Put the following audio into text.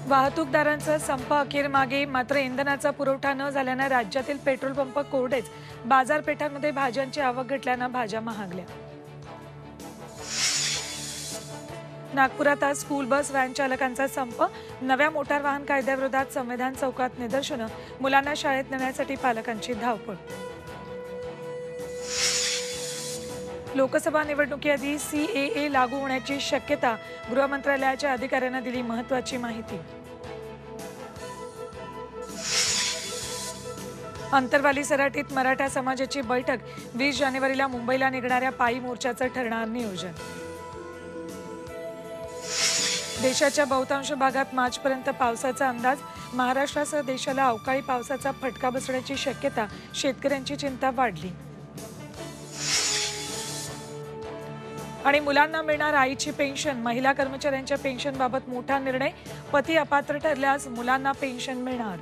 वाहतूकदारांचा संप अखेर मागे, मात्र इंधनाचा पुरवठा न झाल्यानं राज्यातील पेट्रोल पंप कोरडेच. बाजारपेठांमध्ये भाज्यांची आवक घटल्यानं भाज्या महागल्या. नागपुरात आज स्कूल बस व्हॅन चालकांचा संप. नव्या मोटार वाहन कायद्याविरोधात संविधान चौकात निदर्शनं. मुलांना शाळेत नेण्यासाठी पालकांची धावपळ. लोकसभा निवडणुकीआधी CAA लागू होण्याची शक्यता. गृह मंत्रालयाच्या अधिकाऱ्यांना दिली महत्त्वाची माहिती. अंतरवाली सराटीत मराठा समाजाची बैठक. 20 जानेवारीला मुंबईला निघणाऱ्या पायी मोर्चाचं ठरणार नियोजन. देशाच्या बहुतांश भागात मार्चपर्यंत पावसाचा अंदाज. महाराष्ट्रासह देशाला अवकाळी पावसाचा फटका बसण्याची शक्यता. शेतकऱ्यांची चिंता वाढली. आणि मुलांना मिळणार आईची पेन्शन. महिला कर्मचाऱ्यांच्या पेन्शनबाबत मोठा निर्णय. पती अपात्र ठरल्यास मुलांना पेन्शन मिळणार.